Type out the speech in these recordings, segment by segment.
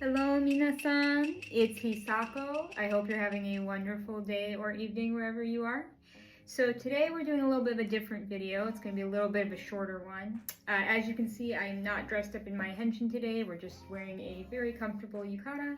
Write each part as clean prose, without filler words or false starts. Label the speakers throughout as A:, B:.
A: Hello, minasan. It's Hisako. I hope you're having a wonderful day or evening wherever you are. So today we're doing a little bit of a different video. It's going to be a little bit of a shorter one. As you can see, I am not dressed up in my henshin today. We're just wearing a very comfortable yukata.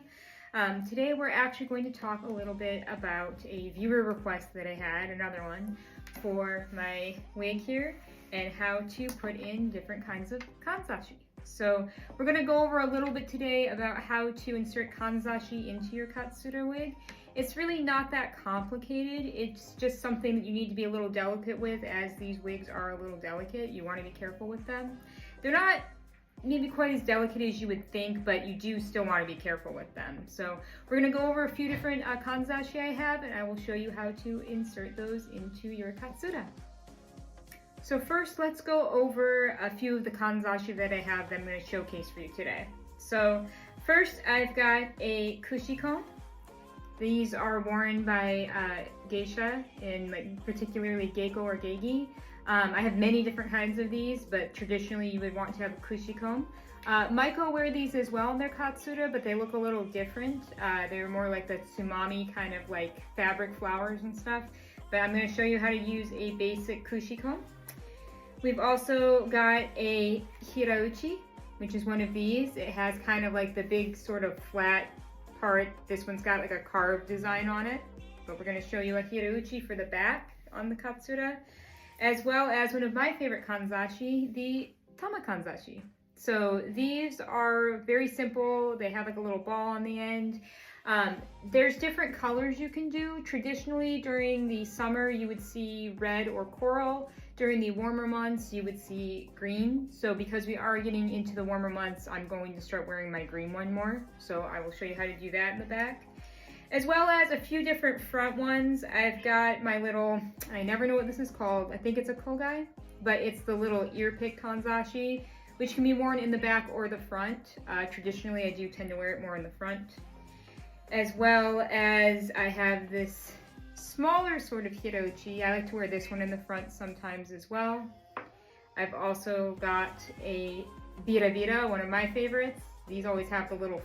A: Today we're actually going to talk a little bit about a viewer request that I had, another one, for my wig here, and how to put in different kinds of kanzashi. So we're going to go over a little bit today about how to insert kanzashi into your Katsura wig. It's really not that complicated. It's just something that you need to be a little delicate with, as these wigs are a little delicate. You want to be careful with them. They're not maybe quite as delicate as you would think, but you do still want to be careful with them. So we're going to go over a few different kanzashi I have, and I will show you how to insert those into your Katsura. So first, let's go over a few of the kanzashi that I have that I'm going to showcase for you today. So first, I've got a kushi comb. These are worn by geisha, in particularly geiko or geigi. I have many different kinds of these, but traditionally you would want to have a kushi comb. Maiko wear these as well in their Katsura, but they look a little different. They're more like the tsumami kind of like fabric flowers and stuff. But I'm going to show you how to use a basic kushi comb. We've also got a hirauchi, which is one of these. It has kind of like the big sort of flat part. This one's got like a carved design on it, but we're going to show you a hirauchi for the back on the Katsura, as well as one of my favorite kanzashi, the tama kanzashi. So these are very simple. They have like a little ball on the end. There's different colors you can do. Traditionally during the summer you would see red or coral. During the warmer months you would see green. So because we are getting into the warmer months, I'm going to start wearing my green one more. So I will show you how to do that in the back. As well as a few different front ones. I've got my little, I never know what this is called. I think it's a kogai, but it's the little ear pick kanzashi, which can be worn in the back or the front. Traditionally I do tend to wear it more in the front. As well as I have this smaller sort of hirauchi. I like to wear this one in the front sometimes as well. I've also got a birabira, one of my favorites. These always have the little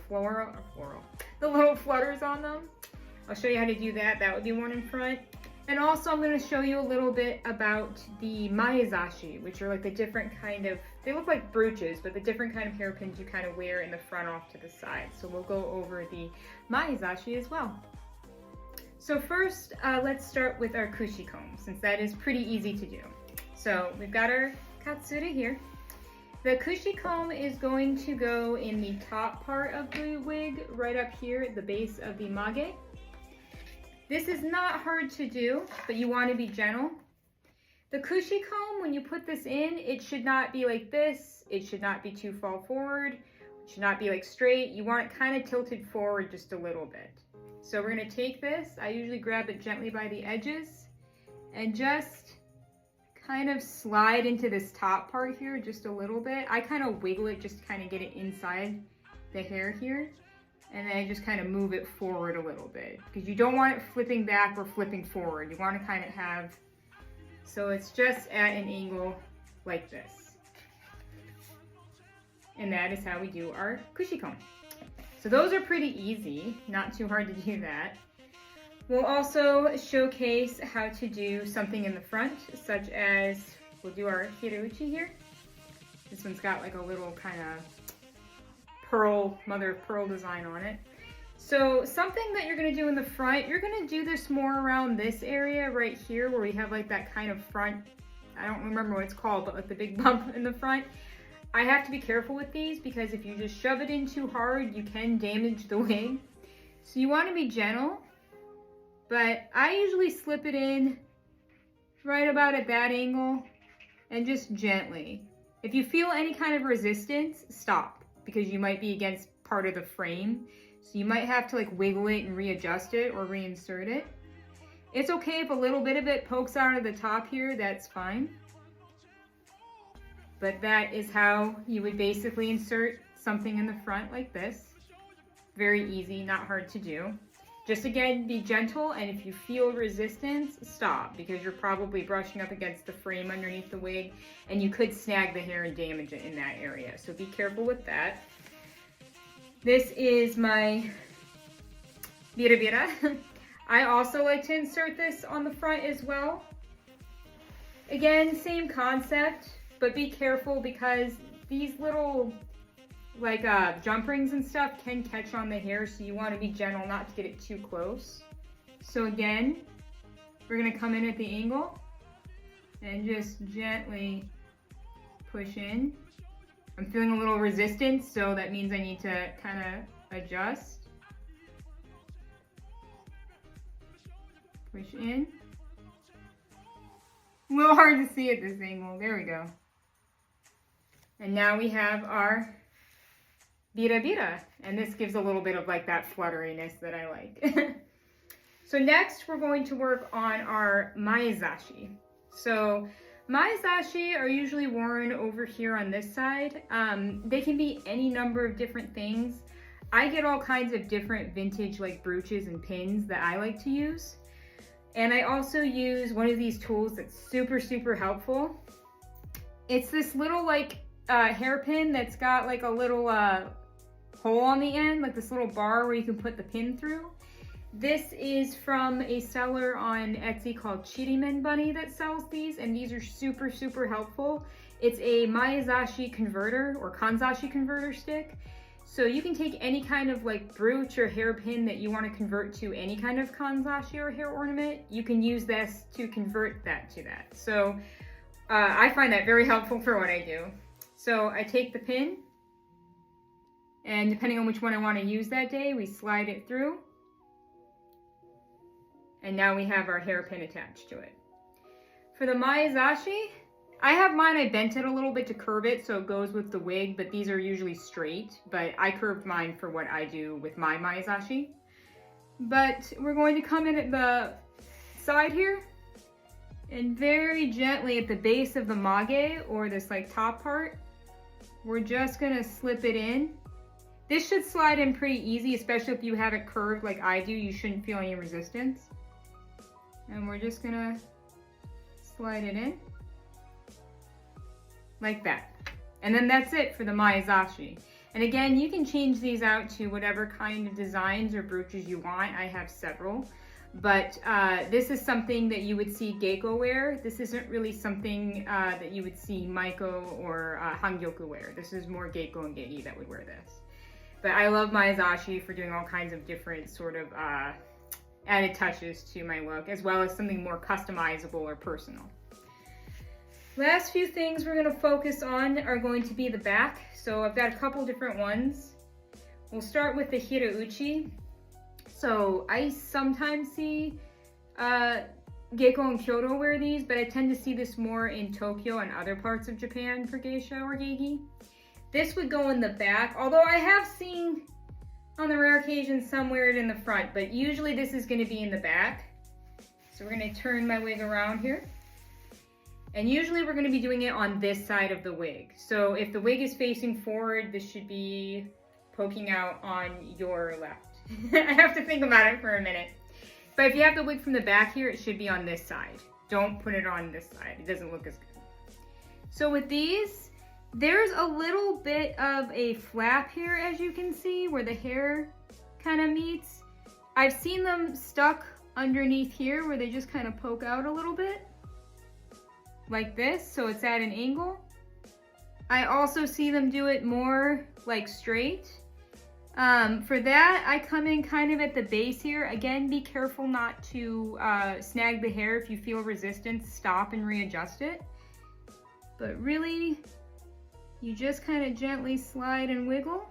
A: the little flutters on them. I'll show you how to do that. That would be one in front. And also I'm going to show you a little bit about the maezashi, which are like the different kind of, they look like brooches, but the different kind of hairpins you kind of wear in the front off to the side. So we'll go over the maezashi as well. So first, let's start with our kushi comb, since that is pretty easy to do. So we've got our Katsura here. The kushi comb is going to go in the top part of the wig, right up here at the base of the mage. This is not hard to do, but you want to be gentle. The kushi comb, when you put this in, it should not be like this. It should not be too far forward. It should not be like straight. You want it kind of tilted forward just a little bit. So we're going to take this. I usually grab it gently by the edges and just kind of slide into this top part here just a little bit. I kind of wiggle it just to kind of get it inside the hair here. And then I just kind of move it forward a little bit, because you don't want it flipping back or flipping forward. You want to kind of have, so it's just at an angle like this. And that is how we do our kushi comb. So those are pretty easy, not too hard to do that. We'll also showcase how to do something in the front, such as, we'll do our hirauchi here. This one's got like a little kind of mother of pearl design on it. So something that you're going to do in the front, you're going to do this more around this area right here where we have like that kind of front, I don't remember what it's called, but like the big bump in the front. I have to be careful with these because if you just shove it in too hard, you can damage the wig. So you want to be gentle, but I usually slip it in right about at that angle and just gently. If you feel any kind of resistance, stop, because you might be against part of the frame. So you might have to like wiggle it and readjust it or reinsert it. It's okay if a little bit of it pokes out of the top here, that's fine. But that is how you would basically insert something in the front like this. Very easy, not hard to do. Just again, be gentle, and if you feel resistance, stop, because you're probably brushing up against the frame underneath the wig, and you could snag the hair and damage it in that area. So be careful with that. This is my bira. I also like to insert this on the front as well. Again, same concept, but be careful because these little like jump rings and stuff can catch on the hair, so you want to be gentle not to get it too close. So again, we're going to come in at the angle and just gently push in. I'm feeling a little resistance, so that means I need to kind of adjust. Push in. A little hard to see at this angle. There we go. And now we have our bira, and this gives a little bit of like that flutteriness that I like. So next we're going to work on our maezashi. So maezashi are usually worn over here on this side. They can be any number of different things. I get all kinds of different vintage like brooches and pins that I like to use. And I also use one of these tools that's super helpful. It's this little like hairpin that's got like a little hole on the end, like this little bar where you can put the pin through. This is from a seller on Etsy called Chirimen Bunny that sells these, and these are super helpful. It's a maezashi converter or kanzashi converter stick. So you can take any kind of like brooch or hairpin that you want to convert to any kind of kanzashi or hair ornament. You can use this to convert that to that. So I find that very helpful for what I do. So I take the pin, and depending on which one I want to use that day, we slide it through. And now we have our hairpin attached to it. For the maezashi, I have mine, I bent it a little bit to curve it so it goes with the wig, but these are usually straight, but I curved mine for what I do with my maezashi. But we're going to come in at the side here, and very gently at the base of the mage, or this like top part, we're just gonna slip it in. This should slide in pretty easy, especially if you have it curved like I do. You shouldn't feel any resistance. And we're just gonna slide it in like that. And then that's it for the maezashi. And again, you can change these out to whatever kind of designs or brooches you want. I have several, but this is something that you would see geiko wear. This isn't really something that you would see maiko or hangyoku wear. This is more geiko and geigi that would wear this. But I love maezashi for doing all kinds of different sort of added touches to my look, as well as something more customizable or personal. Last few things we're going to focus on are going to be the back. So I've got a couple different ones. We'll start with the hirauchi. So I sometimes see geiko and Kyoto wear these, but I tend to see this more in Tokyo and other parts of Japan for geisha or geigi. This would go in the back, although I have seen on the rare occasion some wear it in the front, but usually this is going to be in the back. So we're going to turn my wig around here. And usually we're going to be doing it on this side of the wig. So if the wig is facing forward, this should be poking out on your left. I have to think about it for a minute. But if you have the wig from the back here, it should be on this side. Don't put it on this side. It doesn't look as good. So with these, there's a little bit of a flap here, as you can see, where the hair kind of meets. I've seen them stuck underneath here where they just kind of poke out a little bit. Like this, so it's at an angle. I also see them do it more like straight. For that, I come in kind of at the base here. Again, be careful not to snag the hair. If you feel resistance, stop and readjust it. But really, you just kind of gently slide and wiggle.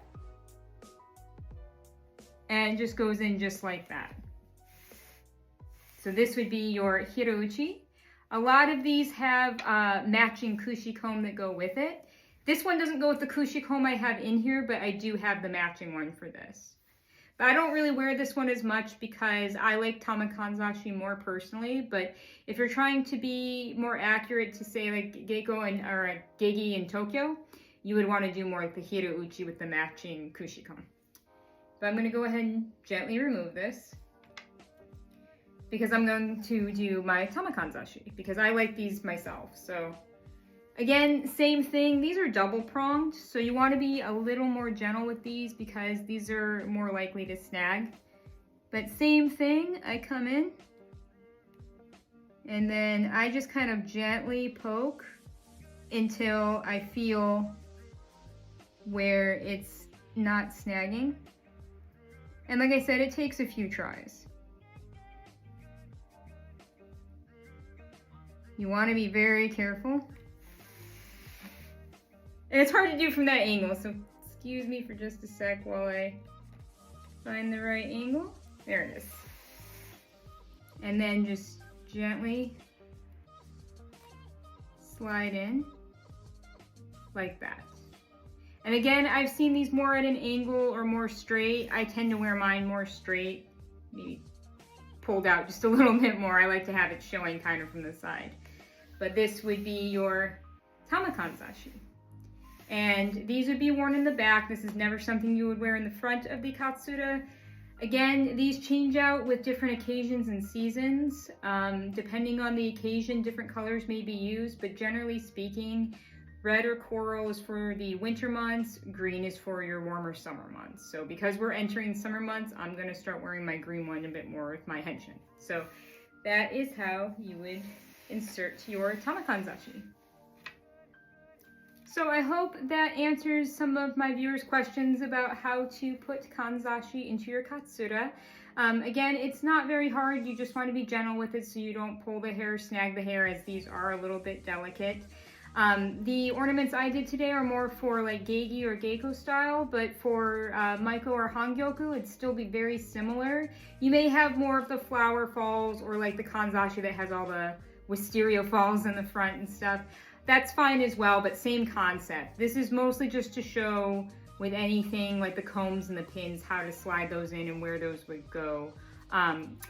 A: And it just goes in just like that. So this would be your hirauchi. A lot of these have matching kushi comb that go with it. This one doesn't go with the kushi comb I have in here, but I do have the matching one for this. But I don't really wear this one as much because I like Kanzashi more personally. But if you're trying to be more accurate to say like geiko or geigi in Tokyo, you would want to do more like the hirauchi with the matching kushi comb. But I'm going to go ahead and gently remove this, because I'm going to do my Kanzashi, because I like these myself. So Again, same thing. These are double pronged, so you want to be a little more gentle with these because these are more likely to snag. But same thing, I come in and then I just kind of gently poke until I feel where it's not snagging. And like I said, it takes a few tries. You want to be very careful. And it's hard to do from that angle, so excuse me for just a sec while I find the right angle. There it is. And then just gently slide in like that. And again, I've seen these more at an angle or more straight. I tend to wear mine more straight, maybe pulled out just a little bit more. I like to have it showing kind of from the side. But this would be your Kanzashi. And these would be worn in the back. This is never something you would wear in the front of the Katsura. Again, these change out with different occasions and seasons. Depending on the occasion, different colors may be used, but generally speaking, red or coral is for the winter months, green is for your warmer summer months. So because we're entering summer months, I'm gonna start wearing my green one a bit more with my henshin. So that is how you would insert your Kanzashi. So I hope that answers some of my viewers' questions about how to put Kanzashi into your Katsura. Again, it's not very hard. You just want to be gentle with it so you don't pull the hair, snag the hair, as these are a little bit delicate. The ornaments I did today are more for like geigi or geiko style, but for maiko or hangyoku, it'd still be very similar. You may have more of the flower falls or like the Kanzashi that has all the wisteria falls in the front and stuff. That's fine as well, but same concept. This is mostly just to show with anything like the combs and the pins, how to slide those in and where those would go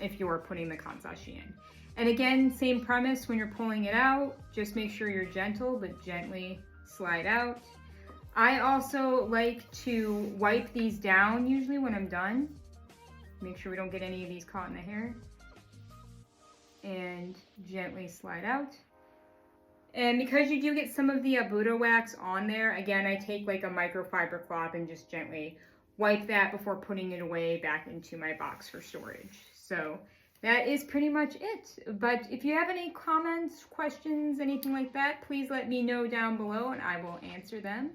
A: if you're putting the Kanzashi in. And again, same premise when you're pulling it out, just make sure you're gentle, but gently slide out. I also like to wipe these down usually when I'm done. Make sure we don't get any of these caught in the hair. And gently slide out. And because you do get some of the Buddha wax on there, again, I take like a microfiber cloth and just gently wipe that before putting it away back into my box for storage. So that is pretty much it. But if you have any comments, questions, anything like that, please let me know down below and I will answer them.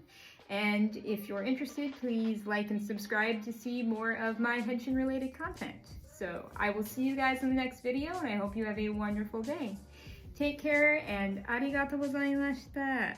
A: And if you're interested, please like and subscribe to see more of my henshin related content. So I will see you guys in the next video and I hope you have a wonderful day. Take care and arigatou gozaimashita.